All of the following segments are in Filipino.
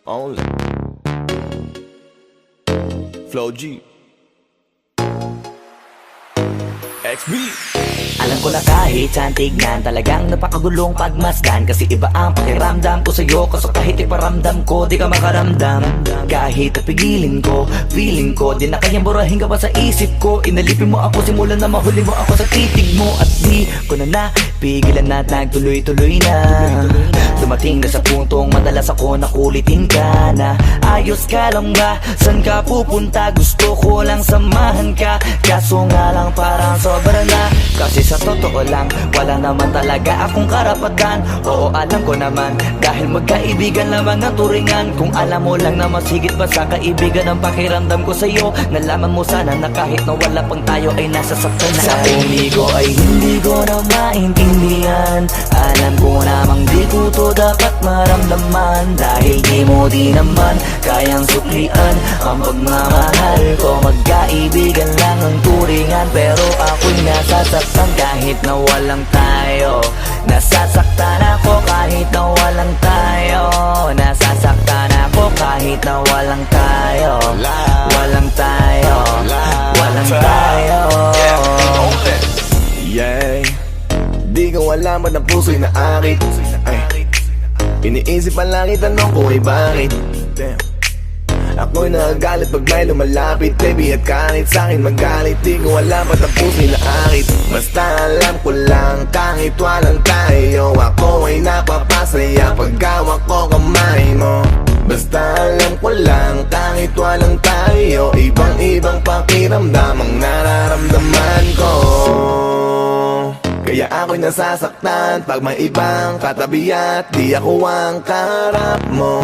Only Flow G XB. Alam ko na kahit saan tignan, talagang napakagulong pagmasdan. Kasi iba ang pakiramdam ko sa'yo, kaso kahit iparamdam ko, di ka makaramdam. Kahit napigilin ko, feeling ko, di na kayang burahin ka pa sa isip ko. Inalipin mo ako, simulan na mahuli mo ako sa titig mo. At di ko na napigilan na nagtuloy-tuloy na. Dumating na sa puntong madalas ako nakulitin ka na. Ayos ka lang ba? San ka pupunta? Gusto ko lang samahan ka, kaso nga lang parang sobra na. Kasi sa totoo lang, wala naman talaga akong karapatan. Oo, alam ko naman, dahil magkaibigan lamang ang turingan. Kung alam mo lang na mas higit pa sa kaibigan ang pakiramdam ko sa'yo, nalaman mo sana na kahit na wala pang tayo ay nasasaktan na. Sa umigo ay hindi ko na maintindihan. Alam ko namang di ko to dapat maramdaman, dahil di mo di naman kayang suklian ang pagmamahal ko. Magkaibigan lang ang turingan, pero ako'y nasasaktan kahit na walang tayo. Nasasaktan ako kahit na walang tayo. Nasasaktan ako kahit na walang tayo. Walang tayo. Walang tayo. Yeah, di ko alam ba't ang puso'y naakit. Iniisip ang langit, tanong ko ay bakit. Ako'y nagagalit pag may lumalapit, baby, at kahit sa'kin magalit. Di ko alam ba't ang puso'y naakit. Basta alam ko lang kahit walang tayo, ako ay napapasaya pag hawak ko kamay mo. Basta alam ko lang kahit walang tayo, ibang-ibang pakiramdam ang nararamdaman ko. Kaya ako'y nasasaktan pag may ibang katabi at di ako ang kaharap mo.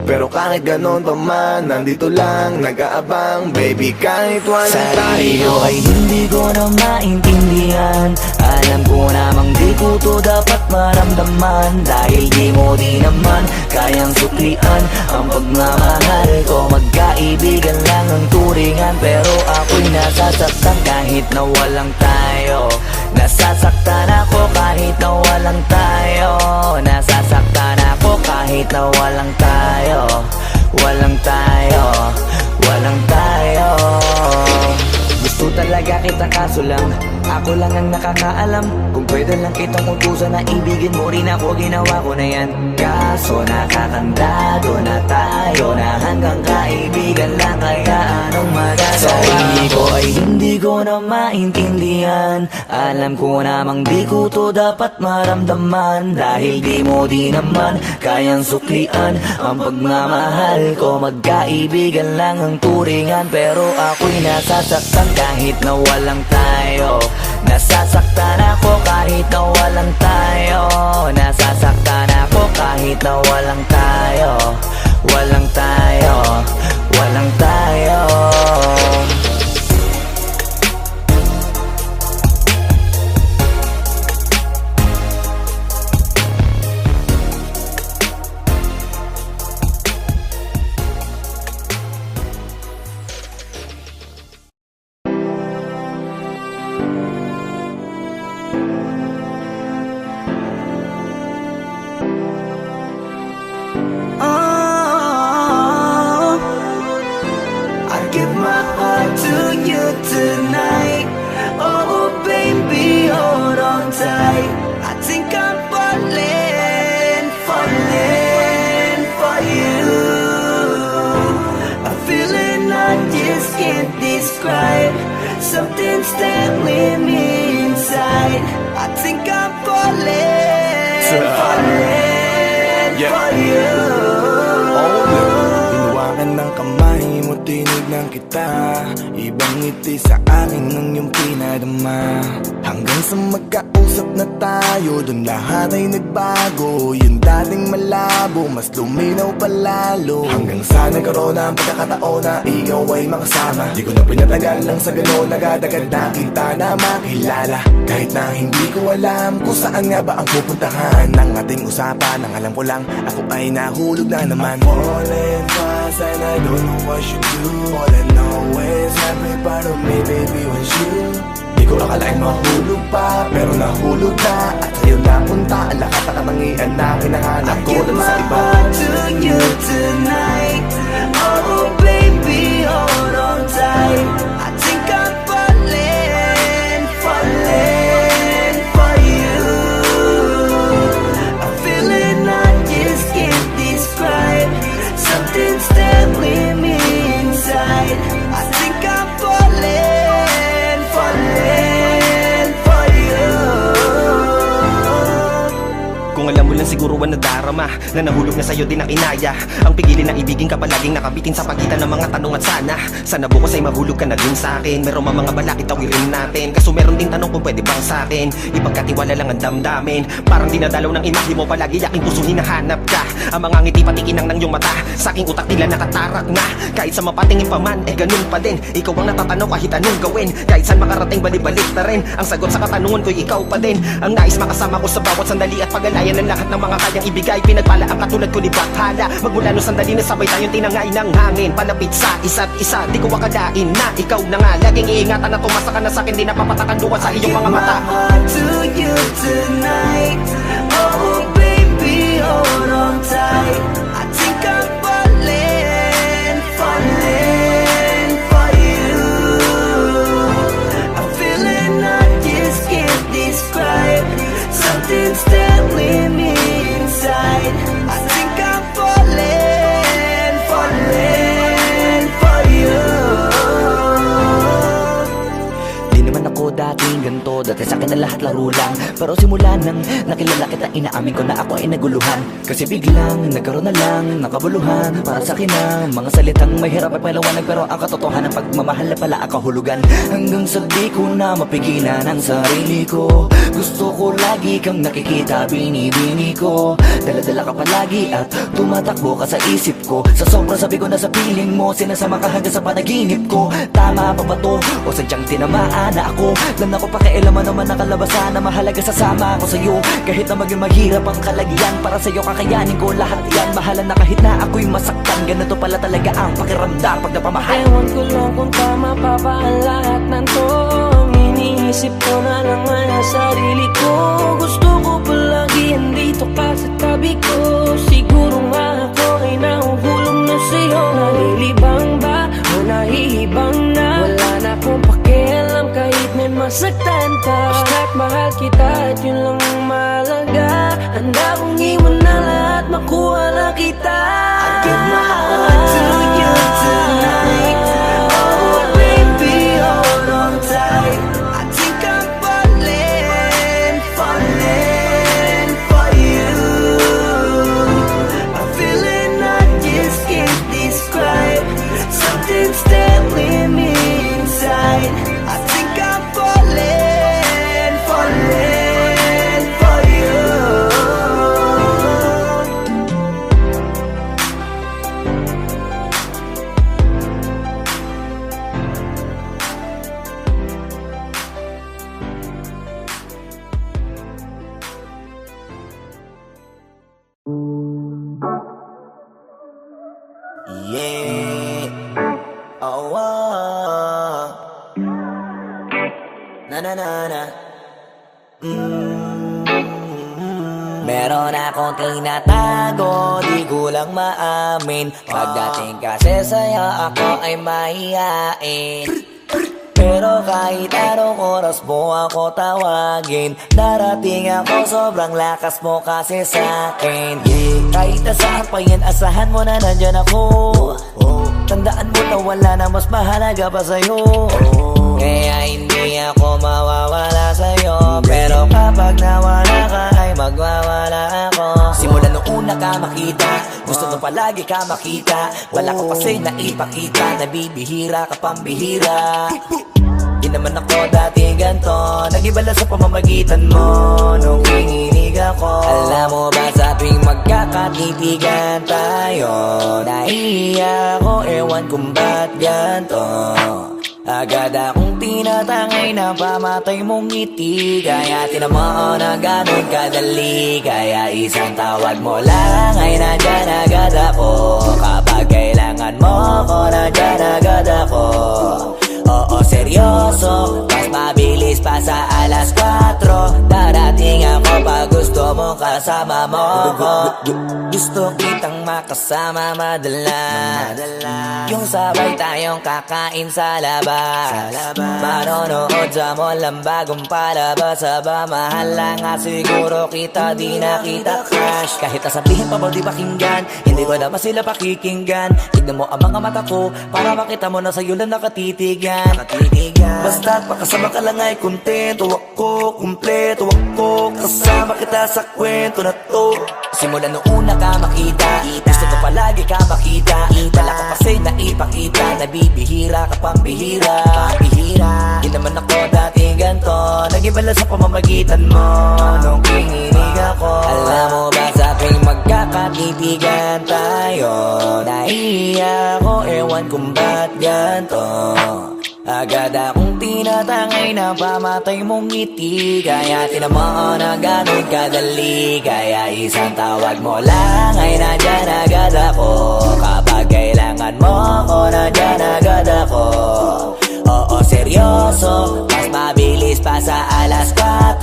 Pero kahit ganon pa man, nandito lang nag-aabang, baby, kahit walang tayo. Ay hindi ko na maintindihan. Alam ko namang di ko to dapat maramdaman, dahil di mo di naman kayang suklian ang pagmamahal ko. Magkaibigan lang ang turingan, pero ako'y nasasaktan kahit na walang tayo. Nasasaktan ako kahit na walang tayo. Nasasaktan ako kahit na walang tayo. Walang tayo. Walang tayo. Gusto talaga kita kaso lang ako lang ang nakakaalam. Kung pwede lang kitang utusan na ibigin mo rin ako, ginawa ko na yan. Kaso nakakandado na tayo, na hanggang kaibigan lang, kaya anong magagawa. Sa ko ay hindi ko na maintindihan. Alam ko namang di ko to dapat maramdaman, dahil di mo di naman kayang suklian ang pagmamahal ko. Magkaibigan lang ang turingan, pero ako'y nasasaktan kahit na walang tayo. Nasasaktan ako kahit na walang tayo. Nasasaktan ako kahit na walang tayo. Walang tayo. Walang tayo. Tonight, oh baby, hold on tight. I think I'm falling for you. A feeling I just can't describe. Something's there with me inside. I think I'm falling for you. Hinawakan ng kamay mo, tinignan kita. Ibang ngiti sa akin ng iyong pinadama. Hanggang sa magkausap na tayo, dun lahat ay nagbago. Yung dating malabo, mas luminaw palalo. Hanggang sa nagkaroon na ang pagkakataon na ikaw ay makasama. Di ko na pinatagal lang sa gano'n, nagadagad na kita na makilala. Kahit na hindi ko alam kung saan nga ba ang pupuntahan ng ating usapan, ang alam ko lang ako ay nahulog na naman. I'm falling fast and I don't know what you do. All I know is every part of me, baby, was you. Di ko akalain mahulog pa, pero nahulog na. At sa'yo napunta pupunta ang lahat ng katangian na hinahanap ko dun sa iba. To you tonight, oh baby, hold on tight. I think I'm falling, falling for you. A feeling I just can't describe. Something's telling me inside. I think I'm falling, falling for you. Kung alam mo lang siguro ang nadarama na nahulog na sa'yo din ang inaya. Ang pigilin na ibigin ka palaging nakabitin sa pagitan ng mga tanong at sana bukas ay mahulog ka na din sa'kin. Meron mga balakid tawirin natin, kaso meron din tanong kung pwede bang sa'kin ipagkatiwala lang ang damdamin. Parang dinadalaw ng imahe mo palagi aking puso hinahanap ka. Ang mga ngiti patikinang ng iyong mata sa aking utak nila nakatarak na. Kahit sa mapatingin pa man, ganun pa din. Ikaw ang natatanaw kahit anong gawin. Kahit saan makarating balibalik na rin. Ang sagot sa katanungan ko'y ikaw pa din. Ang nais makasama ko sa bawat sandali at pag-alayan ng lahat ng mga kayang ibigay. Pinagpala ang katulad ko ni Bathala. Magmula no sandali na sabay tayong tinangay ng hangin. Palapit sa isa't isa, di ko akalain na ikaw na nga. Laging iingatan na tumasa ka na sa'kin, di napapatakan duwa sa iyong mga mata. To you tonight, oh baby, hold on tight. I think I'm falling, falling for you. A feeling I just can't describe. Something's telling me inside. I think I'm falling, falling for you. Di naman ako dating ganito, dati sa akin na lahat laro lang. Pero simula nang nakilala kita, inaamin ko na ako ay naguluhan. Kasi biglang nagkaroon na lang ng kabuluhan. Para sa akin ang mga salitang may hirap at paliwanag, pero ang katotohanan pagmamahal na pala ang kahulugan. Hanggang sa di ko na mapigilan ang sarili ko. Gusto ko lagi kang nakikita, binibini ko. Dala-dala ka palagi at tumatakbo ka sa isip ko. Sa sobrang sabi ko na sa piling mo, sinasama ka hanggang sa panaginip ko. Tama pa ba to? O sadyang tinamaan na ako? Lang ako pakialaman naman nakalabasan na mahalaga sasama ako sa'yo. Kahit na maging mahirap ang kalagyan, para sa'yo kakayanin ko lahat yan. Mahala na kahit na ako'y masaktan, ganito pala talaga ang pakiramdam pag napamahal. Ewan ko lang kung tama pa ba ang lahat ng to. Ang iniisip ko na lang ay ang sarili ko. Gusto ko palagi andito ka sa tabi ko. Siguro nga ako ay nahuhulog na sa'yo. Nalilibang ba o nahihibang na? Wala na akong pakialam kahit may masaktan ka. Basta't mahal kita at yun lang ang mahalaga. Handa kong iwan na lahat, makuha lang kita. I give my heart to you tonight. Oh baby, hold on tight. I think I'm falling, falling for you. A feeling I just can't describe. Something's telling me inside. I think I'm falling, falling for you. Yeah. Oh, oh. Na na na na. Meron akong tinatago, di ko lang maamin. Pagdating kasi sa'yo, ako ay mahihain. Pero kahit anong oras mo ako tawagin, darating ako, sobrang lakas mo kasi sa'kin. Kahit nasaan pa yan, asahan mo na nandyan ako. Tandaan mo na wala na mas mahalaga pa sa'yo. Kaya hindi ako mawawala sa'yo. Pero kapag nawala ka ay magwawala ako. Simula nung una ka makita, gusto nung palagi ka makita. Wala ko kasi naipakita, nabibihira ka pambihira. Di naman ako dati ganto, nag-iba lang sa pamamagitan mo nung kininig ako. Alam mo ba sa tuwing magkakatitigan tayo, nahihiya ako, ewan kung ba't ganto. Agad akong tinatangay na pamatay mong ngiti. Kaya tinamaan na ganun kadali. Kaya isang tawag mo lang ay nandyan agad ako. Kapag kailangan mo ko, nandyan agad ako. Oo, seryoso, mas mabilis pa sa alas 4. Darating ako pag gusto mo kasama mo ko. Gusto kitang makasama madalas, yung sabay tayong kakain sa labas, manonood sa mall ang bagong palabas. Aba mahal lang nga siguro kita, di na kita crush. Kahit nasabihin pa ba di pakinggan, hindi ko naman sila pakikinggan. Tignan mo ang mga mata ko para makita mo na sa'yo lang nakatitigan. Basta't pakasama ka lang ay kontento ako, kumpleto ako. Kasama kita sa kwento na to. Simula noong una ka makita, gusto ko palagi ka makita. Wala ka kasi na ipakita, nabibihira ka pang bihira. Di naman ako dati ganto, nag-ibala sa pamamagitan mo nung kininig ako. Alam mo ba sa tuwing magkakatitigan tayo, naiiyak ako, ewan kung ba't ganto. Agad akong tinatangay na pamatay mong ngiti, kaya tinamaan na ganun kadali. Kaya isang tawag mo lang ay nandyan agad ako. Kapag kailangan mo ako, nandyan agad ako. Oo, seryoso, mas mabilis pa sa alas 4.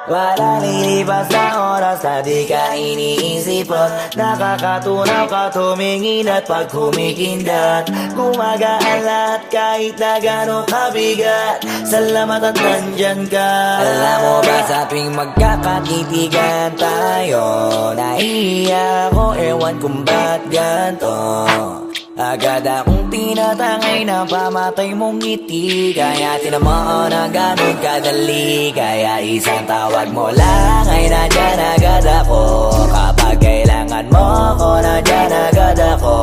Wala lilipas na oras na di ka iniisip at nakakatunaw ka tumingin at pag kumikindat gumagaan lahat kahit na gano'ng kabigat. Salamat at nandyan ka. Alam mo ba sa tuwing magkakatitigan tayo, naiiyak ako, ewan kung ba't ganto. Agad akong tinatangay na pamatay mong ngiti, kaya tinamaan na ganun kadali. Kaya isang tawag mo lang ay nandyan agad ako. Kapag kailangan mo ako, nandyan agad ako.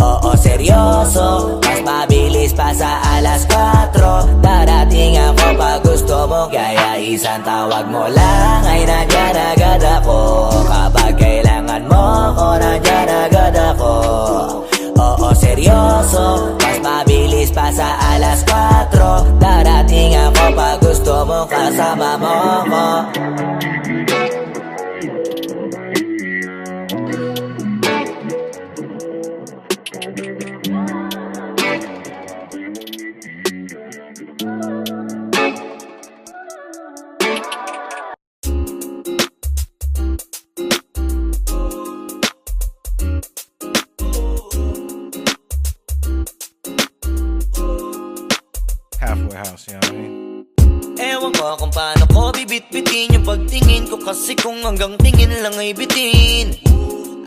Oo, seryoso, mas mabilis pa sa alas 4. Darating ako pag gusto mo, kaya isang tawag mo lang ay nandyan agad ako. Kapag kailangan mo ako, nandyan agad ako. Oo, seryoso, mas mabilis pa sa alas 4. Darating ako pag gusto mo, kasama mo ko. Halfway house, you know what I mean? Ewan ko kung paano ko bibit-bitin yung pagtingin ko, kasi kung hanggang tingin lang ay bitin.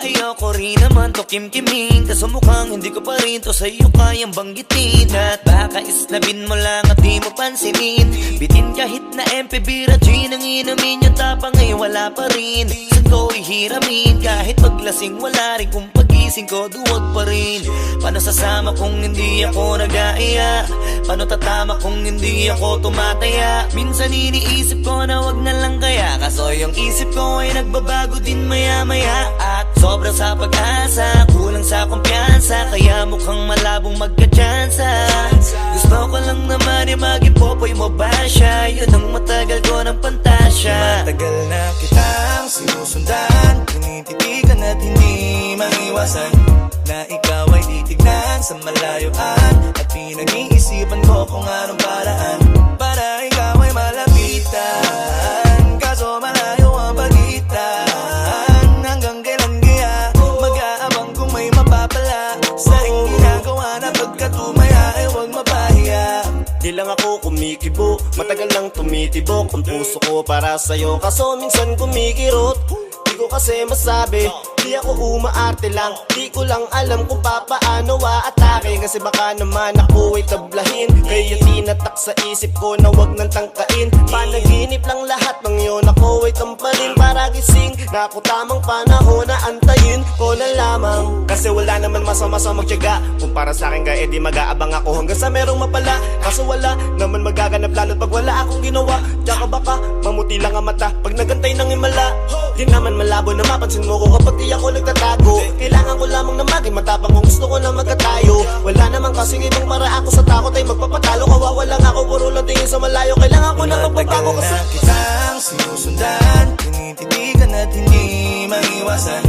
Ayoko rin naman to kim-kimin, kaso mukhang hindi ko pa rin to sa'yo kayang banggitin. At baka isnabin mo lang at di mo pansinin, bitin kahit na MP Bira Gin ang inumin, yung tapang ay wala pa rin. Saan ko ihiramin, kahit paglasing wala rin, kung pagising ko duwag pa rin. Paano sasama kung hindi ako nag-aaya? Paano tatama kung hindi ako tumataya? Minsan iniisip ko na wag na lang kaya, kaso yung isip ko ay nagbabago din maya-maya. At sobrang sa pag-asa, kulang sa kumpiyansa, kaya mukhang malabong magka-tsansa. Gusto ko lang naman yung mag-ipopoy mo ba siya? Yun ang matagal ko ng pantasya. Matagal na kitang sinusundan, tinititigan at hindi maiwasan na ikaw ay titignan sa malayuan. At pinag-iisipan ko kung anong paraan para ikaw ay malapitan, kaso malayo ang pagitan. Hanggang kailan kaya mag-aabang kung may mapapala sa iyong ginagawa na pagkatumaya ay huwag mapahiya. Di lang ako kumikibo, matagal lang tumitibok ang puso ko para sa'yo, kaso minsan kumikirot. Di ko kasi masabi, di ako umaarte lang, di ko lang alam kung papaano aatake. Kasi baka naman ako ay tablahin, kaya tinatak sa isip ko na wag nang tangkain. Panaginip lang lahat ng yun, ako ay tamparin para gising na ako tamang panahon na antayin ko na lamang. Kasi wala naman masama sa magtiyaga, kung para sa akin ka edi mag-aabang ako hanggang sa merong mapala. Kaso wala naman magaganap lalo't pag wala akong ginawa. Tsaka baka mamuti lang ang mata pag nagantay ng himala. Di naman malabo na mapansin mo ko kapag di ako nagtatago. Kailangan ko lamang na maging matapang kung gusto ko na magkatayo. Wala naman kasing ibang para ako sa takot ay magpapatalo. Kawawa lang ako, puro lang tingin sa malayo. Kailangan ko na magbabago kasi na kitang sinusundan, tinititigan at hindi maiwasan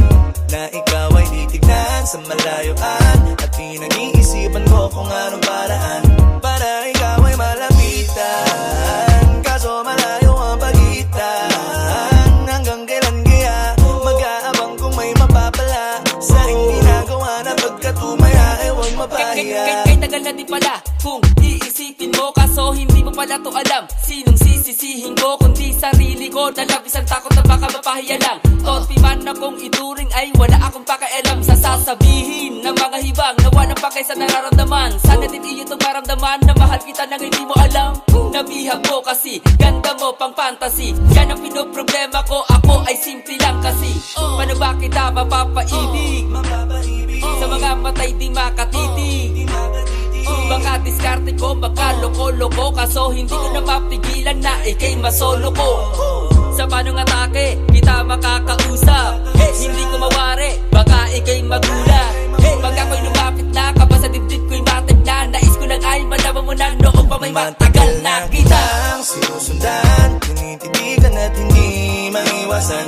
na ikaw ay titignan sa malayuan. At pinag-iisipan ko kung anong paraan para ikaw ay malapitan, kaso kaso hindi mo pala to alam. Sinong sisisihin ko kundi sarili ko, na labis ang takot na baka mapahiya lang. Torpe man akong ituring ay wala akong pakialam sa sasabihin ng mga hibang na walang pakay sa nararamdaman. Sana din iyo itong maramdaman na mahal kita nang hindi mo alam. Nabihag mo kasi, ganda mo pang fantasy. Yan ang pinoproblema ko, ako ay simple lang kasi. Paano ba kita mapapaibig? Sa mga matay di makatitig. Baka diskarte ko, baka loko-loko, kaso hindi ko na mapigilan na ikay masolo ko. Sa panong atake, kita makakausap. Hindi ko mawari, baka ikay magulat. Pag ako'y lumapit na, kapag sa dibdib ko'y matag na, nais ko lang ay malaman mo na noong pa may matagal na kita. Sinusundan, tinititigan at hindi maiwasan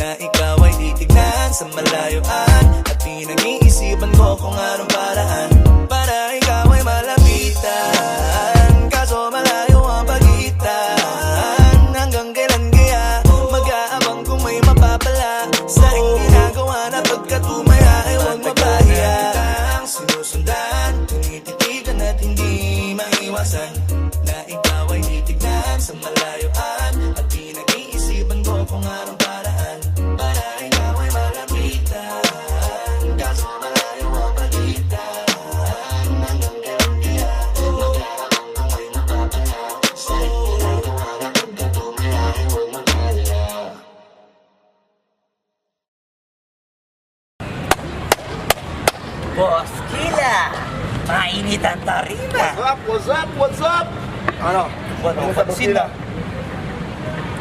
na ikaw ay titignan sa malayuan. At pinag-iisipan ko kung anong paraan para ikaw ay malapitan. Kaso malayo ang pagitan. Hanggang kailan kaya mag-aabang kung may mapapala sa iyong ginagawa na pagkatumaya ay huwag mapahiya. Sinusundan, tinititigan at hindi maiwasan na ikaw ay titignan sa malayuan. At pinag-iisipan ko kung anong paraan para ikaw ay malapitan. Kaso malayo ang pagitan. Hanggang kailan kaya mag-aabang kung may mapapala sa iyong ginagawa na pagkatumaya ay huwag mapahiya. Boss Kila, mainit ang tarima. What's up? Ano? Ano sa busina?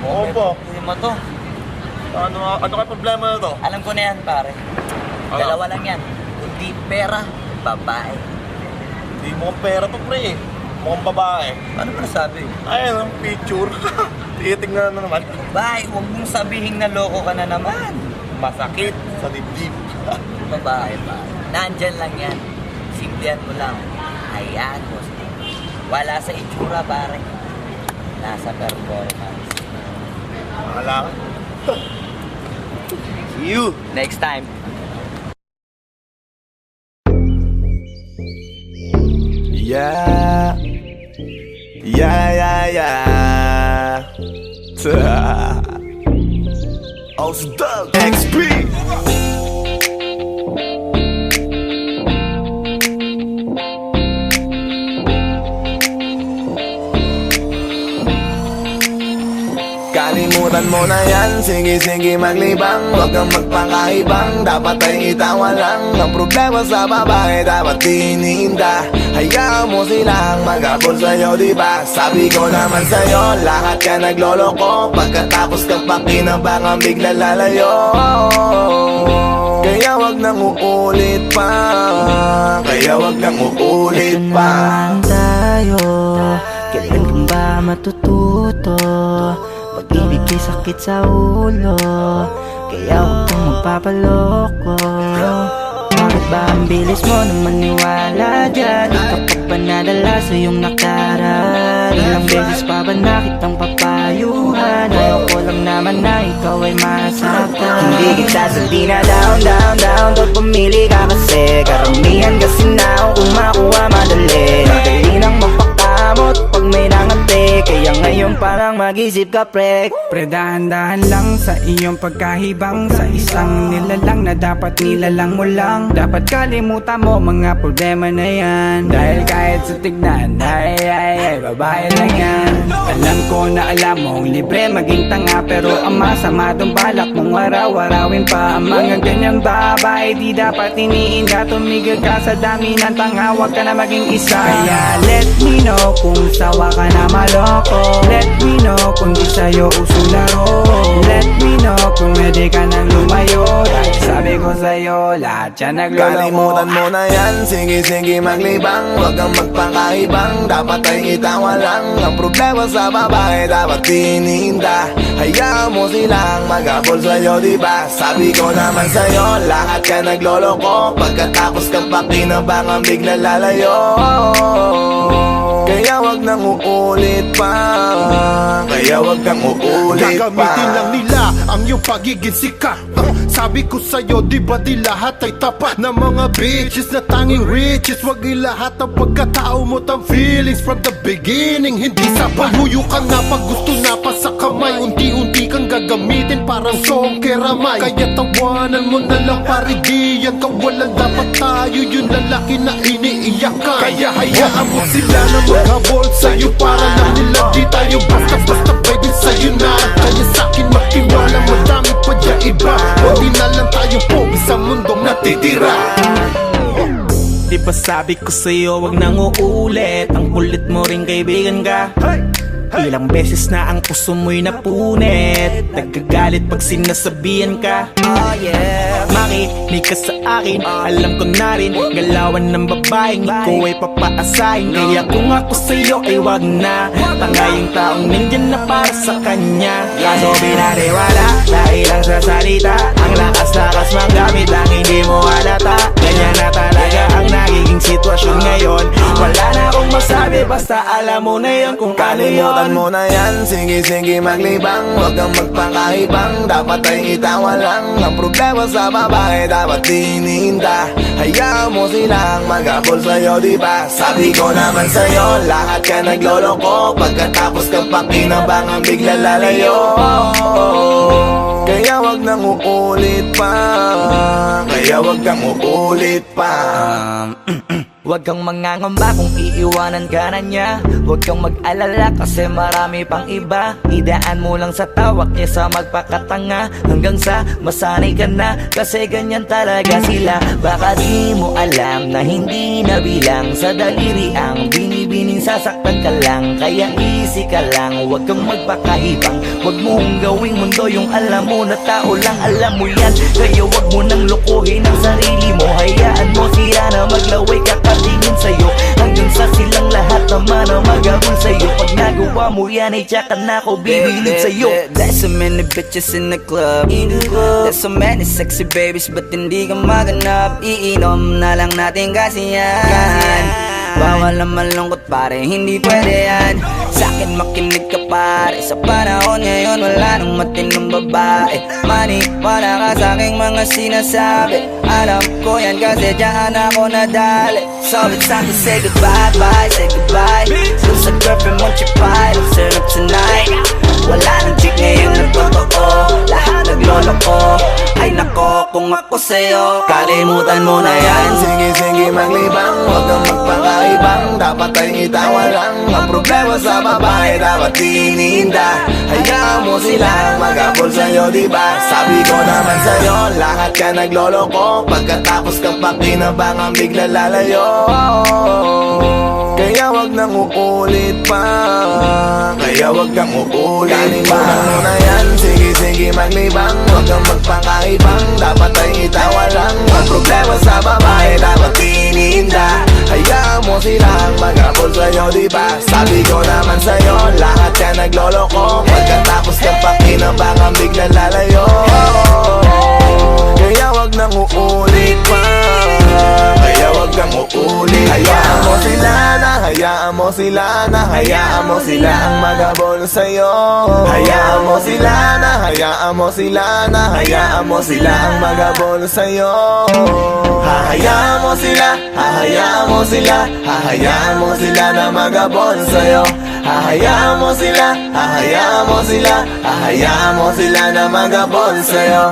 Oo po. Hindi mo to. Ano kaya problema na to? Alam ko na yan, pare. Ano? Dalawa lang yan. Kundi pera, babae. Hindi mo pera to, pre. Mukhang babae. Ano ba nasabi? Ayun, ang picture. Titingnan na naman. Babae, huwag mong sabihin na loko ka na naman. Masakit sa dibdib. Babae, pare. Nandyan lang yan. Simplihan mo lang. Ayan, boss. Wala sa itsura, pare. Nasa performance. Wala ka. See you. Next time. Yeah. Oh, Doug XP. Kalimutan mo na yan, sige maglibang. Huwag kang magpakaibang, dapat ay itawa lang. Ang problema sa babae, dapat tinihinda. Hayaan mo silang mag-abol sa'yo, diba? Sabi ko naman sa'yo, lahat ka nagloloko. Pagkatapos ka pa kinabangang bigla lalayo. Kaya wag nang uulit pa. Kaya wag nang uulit pa. Tayo, kailan kang ba matututo? Pag-ibig ay sakit sa ulo, kaya huwag kang magpapaloko. Bakit ba ang bilis mo na maniwala dyan? Di ka pa ba nadala sa iyong nakaraan? Ilang beses pa ba nakitang papayuhan? Ayoko lang naman na ikaw ay masaktan. Hindi kita sabi na down Doon pumili ka kasi karamihan kasi na kung makuha madali. Madali nang mapakamot pag may nangante. Kaya ngayon parang mag-isip ka, pre. Pre, dahan-dahan lang sa iyong pagkahibang. Sa isang nilalang na dapat nilalang mo lang. Dapat kalimutan mo mga problema na yan. Dahil kahit sa tignan, ay, babae lang yan. Alam ko na alam mong libre maging tanga, pero ang masama dong balak mong araw-arawin pa. Ang mga ganyang babae di dapat iniinda. Tumigil ka sa dami ng tanga, huwag ka na maging isa. Kaya let me know kung sawa ka na maloko. Let me know kung di sa'yo uso laro. Let me know kung pwede ka nang lumayo. Dahil sabi ko sa'yo, lahat yan nagloloko. Kalimutan mo na yan, sige maglibang. Huwag kang magpakaibang, dapat ay itawa lang. Ang problema sa babae, dapat tinihinda. Hayaan mo silang mag-abol sa'yo, diba? Sabi ko naman sa'yo, lahat ka nagloloko. Pagkatapos ka pa kinabangang bigla lalayo. Kaya wag nang uulit pa. Kaya wag kang uulit pa. Gagamitin lang nila ang iyong pagiging sikat. Sabi ko sa'yo, di ba di lahat ay tapat na mga bitches na tanging riches. Wag ilahat ang pagkatao mo tang feelings from the beginning. Hindi sabay, huyo ka na pag gusto na pa sa kamay. Unti-unti kang gagamitin parang song keramay. Kaya tawanan mo na lang pare, di yan kawalan. Dapat tayo yung lalaki na iniiyakan. Kaya hayaan mo sila na maghabol sa'yo. Para lang nila di tayo basta-basta baby sa'yo na. Kaya sa'kin magtiwala, madami pa dyan iba. Hindi na lang tayo pogi sa mundong natitira. Di ba sabi ko sa'yo wag nang uulit. Ang kulit mo rin kaibigan ka. Ilang beses na ang puso mo'y napunit. Nagkagalit pag sinasabihan ka. Oh yeah, makinig ka sa akin. Alam ko na rin galawan ng babaeng ikaw ay papaasahin. Kaya kung ako sa'yo ay wag na. Tanga yung taong nandyan na para sa kanya. Kaso binariwala dahil lang sa salita. Ang lakas-lakas mang gamit lang hindi mo halata. Ganyan na talaga ang nagiging sitwasyon ngayon. Wala na akong masabi basta alam mo na yun kung ano yun. Kalimutan mo na yan, sige maglibang. Huwag kang magpakaibang, dapat ay itawa lang. Ang problema sa babae dapat dininda. Hayaan mo silang mag-abol sa'yo, diba? Sabi ko naman sa'yo, lahat ka nagloloko. Pagkatapos kang pakinabangan bigla lalayo. Kaya wag nang uulit pa. Kaya wag kang uulit pa. Huwag kang mangangamba kung iiwanan ka na niya. Huwag kang mag-alala kasi marami pang iba. Idaan mo lang sa tawak niya sa magpakatanga. Hanggang sa masanay ka na kasi ganyan talaga sila. Baka di mo alam na hindi nabilang sa daliri ang binibining sasaktan ka lang. Kaya easy ka lang, huwag kang magpakaibang. Huwag mong gawing mundo yung alam mo na tao lang alam mo yan. Kaya huwag mo nang lokohin ang sarili mo. Hayaan mo sila na maglaway kakatingin sa'yo. Hanggang sa silang lahat naman ang magagol sa'yo. Pag nagawa mo yan ay tsaka na ako bibilid sa'yo. There's so many bitches in the club. There's so many sexy babies but hindi ka maganap. Iinom na lang natin kasi yan. Bawal na malungkot pare, hindi pwede yan. Sa'kin makinig ka pare, sa panahon ngayon wala nang matinong babae. Maniwala ka sa'king mga sinasabi. Alam ko yan kasi dyan ako nadali. So it's time to say goodbye, bye, say goodbye. Dun sa girlfriend mo chipay, let's turn up tonight. Wala nang chick ngayon na totoo, lahat nagloloko. Ay nako, kung ako sa'yo, kalimutan mo na yan. Sige maglibang, huwag kang magpakaibang. Dapat ay itawa lang. Ang problema sa babae dapat dininda. Hayaan mo silang mag-abol sa'yo, diba? Sabi ko naman sa'yo, lahat ka nagloloko. Pagkatapos kang pakinabangan bigla lalayo. Kaya wag nang uulit pa. Kaya wag kang uulit pa. Kalimutan mo na yan, sige maglibang. Huwag kang magpakaibang, dapat ay itawa lang. Ang problema sa babae dapat dininda. Hayaan mo silang mag-abol sa'yo, diba? Sabi ko naman sa'yo, lahat ka nagloloko. Pagkatapos kang pakinabangan bigla lalayo. Kaya wag nang uulit pa. Kaya wag kang uulit. Hayaan mo sila na, hayaan mo sila na, hayaan mo sila ang mag-abol sa'yo. Hayaan mo sila na, hayaan mo sila na, hayaan mo sila ang mag-abol sa'yo. Hahayaan mo sila, hahayaan mo sila, hahayaan mo sila na mag-abol sa'yo. Hahayaan mo sila, hahayaan mo sila, hahayaan mo sila na mag-abol sa'yo.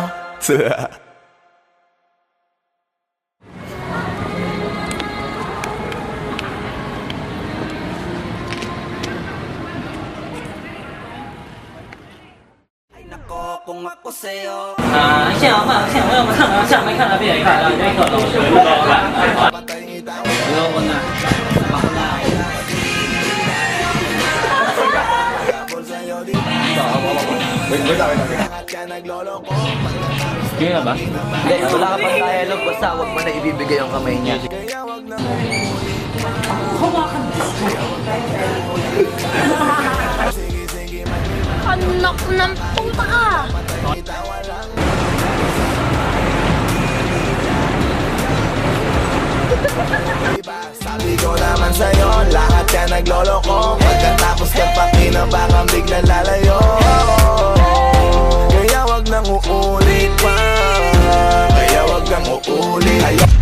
Kung ako sa'yo, 现场看，现场要不看了，下没看了，别也看了，这可都是不高看。不要问啊，Yun nga ba? Hindi, wala ka pang dialogue, basta huwag mo na ibibigay yung kamay niya. Anak ng puta! Sabi ko naman sa'yo, lahat ka nagloloko Pagkatapos ng pakinabangan biglang lalayo Kaya wag nang uulit pa Kaya wag nang uulit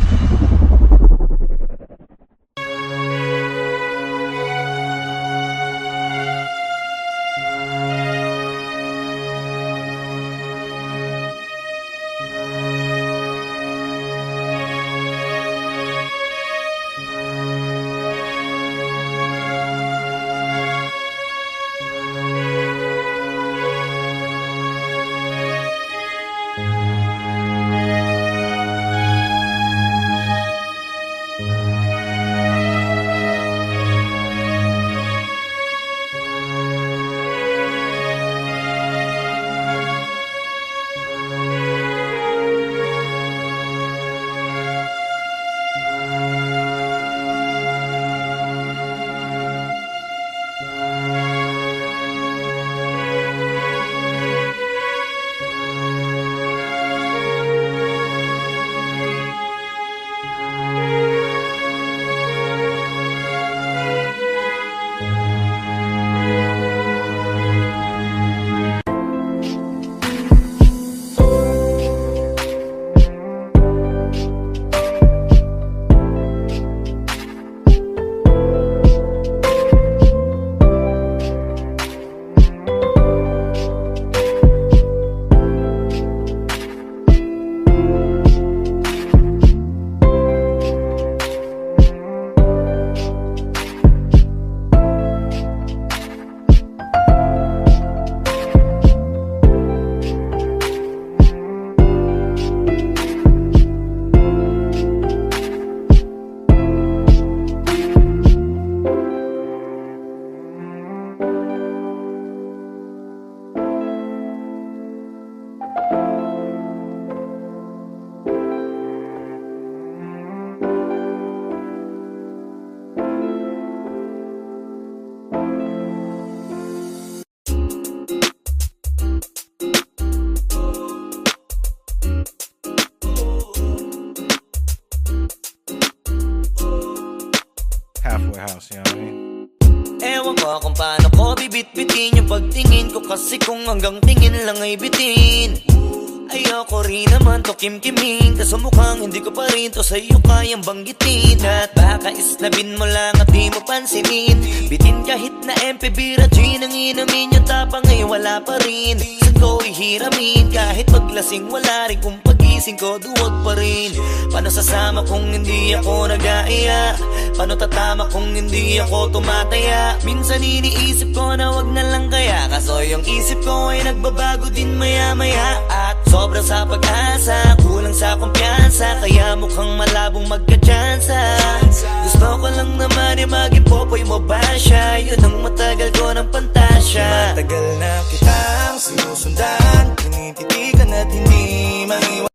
Halfway house, you know what I mean? Ewan ko kung paano ko bibit-bitin yung pagtingin ko kasi kung hanggang tingin lang ay bitin Ayoko rin naman to kim-kiming kaso mukhang hindi ko pa rin to sa'yo kayang banggitin At baka isnabin mo lang at di mo pansinin Bitin kahit na MP, bira, gin ang inumin yung tapang ay wala pa rin Saan ko ihiramin kahit paglasing wala rin kung pagising ko duwag pa rin Paano sasama kung hindi ako nag-aaya Paano tatama kung hindi ako tumataya Minsan iniisip ko na wag na lang kaya Kaso yung isip ko ay nagbabago din maya-maya At sobra sa pag-asa, kulang sa kumpiyansa Kaya mukhang malabong magka-tsansa Gusto ko lang naman yung mag-ipopoy mo ba siya Yun ang matagal ko ng pantay